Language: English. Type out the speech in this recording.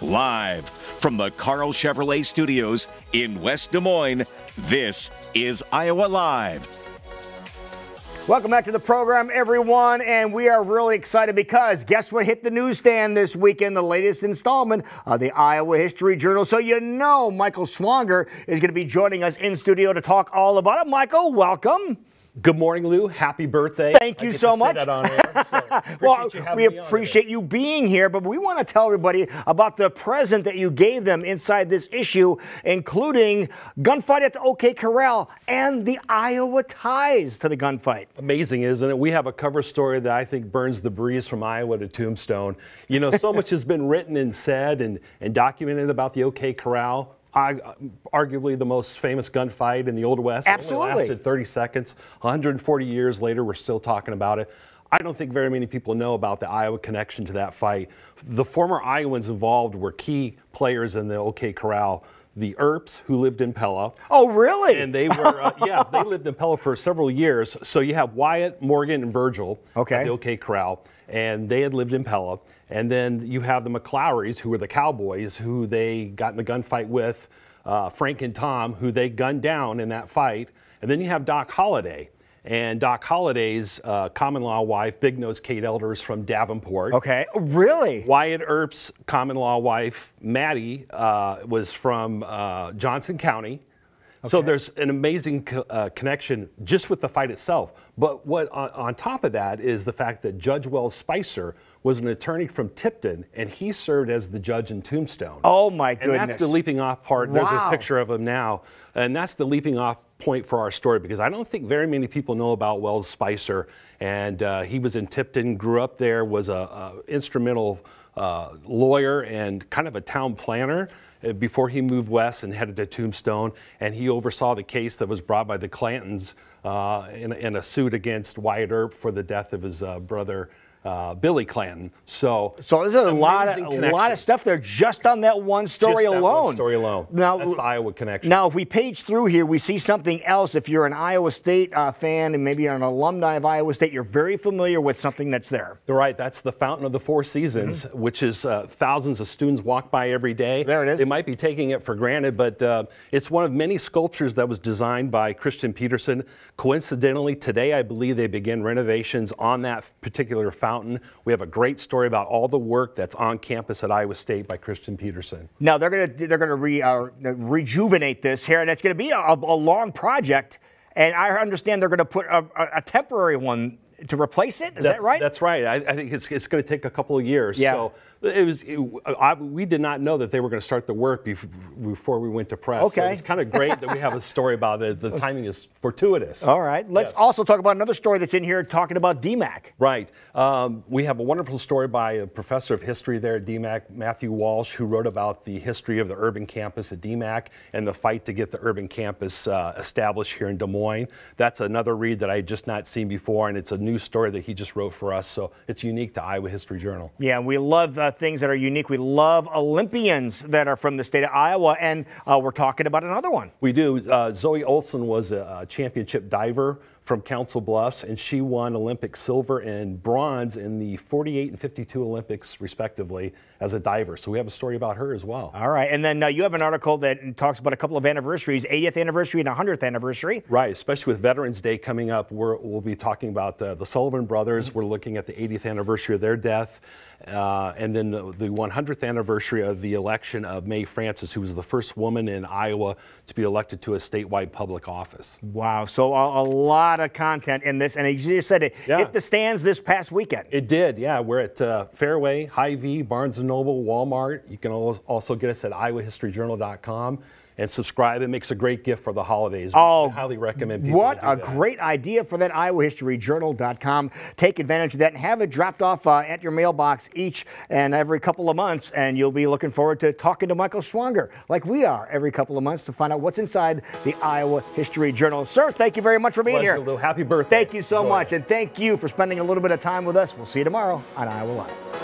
Live from the Corral Chevrolet Studios in West Des Moines, this is Iowa Live. Welcome back to the program, everyone, and we are really excited because guess what hit the newsstand this weekend? The latest installment of the Iowa History Journal. So you know Michal Swanger is going to be joining us in studio to talk all about it. Michael, welcome. Good morning, Lou. Happy birthday. Thank you so much. That on air, so well, we appreciate you being here, but we want to tell everybody about the present that you gave them inside this issue, including Gunfight at the OK Corral and the Iowa ties to the gunfight. Amazing, isn't it? We have a cover story that I think burns the breeze from Iowa to Tombstone. You know, so much has been written and said and documented about the OK Corral. Arguably the most famous gunfight in the Old West. Absolutely. It only lasted 30 seconds. 140 years later, we're still talking about it. I don't think very many people know about the Iowa connection to that fight. The former Iowans involved were key players in the OK Corral. The Earps, who lived in Pella. Oh, really? And they were, yeah, they lived in Pella for several years. So you have Wyatt, Morgan, and Virgil at the OK Corral, and they had lived in Pella. And then you have the McLowrys, who were the Cowboys, who they got in the gunfight with, Frank and Tom, who they gunned down in that fight. And then you have Doc Holliday. And Doc Holliday's common-law wife, Big Nose Kate Elders from Davenport. Okay, really? Wyatt Earp's common-law wife, Maddie, was from Johnson County. Okay. So there's an amazing connection just with the fight itself. But what on top of that is the fact that Judge Wells Spicer was an attorney from Tipton, and he served as the judge in Tombstone. Oh, my goodness. And that's the leaping off part. Wow. There's a picture of him now. And that's the leaping off point for our story, because I don't think very many people know about Wells Spicer. And he was in Tipton, grew up there, was a instrumental lawyer and kind of a town planner before he moved west and headed to Tombstone. And he oversaw the case that was brought by the Clantons in a suit against Wyatt Earp for the death of his brother, Billy Clanton. So there's a lot of stuff there just on that one story alone. One story alone. Now, that's the Iowa connection. Now, if we page through here, we see something else. If you're an Iowa State fan and maybe you're an alumni of Iowa State, you're very familiar with something that's there. You're right. That's the Fountain of the Four Seasons, which is thousands of students walk by every day. There it is. They might be taking it for granted, but it's one of many sculptures that was designed by Christian Peterson. Coincidentally, today I believe they begin renovations on that particular fountain. We have a great story about all the work that's on campus at Iowa State by Christian Peterson. Now they're gonna rejuvenate this here, and it's going to be a long project. And I understand they're going to put a temporary one to replace it. Is that right? That's right. I think it's going to take a couple of years. Yeah. So we did not know that they were going to start the work before we went to press. Okay. So it's kind of great that we have a story about it. The timing is fortuitous. All right. Let's also talk about another story that's in here talking about DMAC. Right. We have a wonderful story by a professor of history there at DMAC, Matthew Walsh, who wrote about the history of the urban campus at DMAC and the fight to get the urban campus established here in Des Moines. That's another read that I had just not seen before, and it's a new story that he just wrote for us. So it's unique to Iowa History Journal. Yeah, we love things that are unique. We love Olympians that are from the state of Iowa, and we're talking about another one. We do. Zoe Olson was a championship diver from Council Bluffs, and she won Olympic silver and bronze in the 48 and 52 Olympics, respectively, as a diver. So we have a story about her as well. All right. And then you have an article that talks about a couple of anniversaries, 80th anniversary and 100th anniversry. Right. Especially with Veterans Day coming up, we'll be talking about the Sullivan brothers. We're looking at the 80th anniversary of their death. And then the 100th anniversary of the election of Mae Francis, who was the first woman in Iowa to be elected to a statewide public office. Wow. So a lot of content in this. And as you just said, it hit the stands this past weekend. It did, yeah. We're at Fairway, Hy-Vee, Barnes & Noble, Walmart. You can also get us at iowahistoryjournal.com. And subscribe. It makes a great gift for the holidays. Oh, I highly recommend people what a great idea for that, iowahistoryjournal.com. Take advantage of that and have it dropped off at your mailbox each and every couple of months, and you'll be looking forward to talking to Michal Swanger like we are every couple of months to find out what's inside the Iowa History Journal. Sir, thank you very much for being here. Happy birthday. Thank you so much, and thank you for spending a little bit of time with us. We'll see you tomorrow on Iowa Live.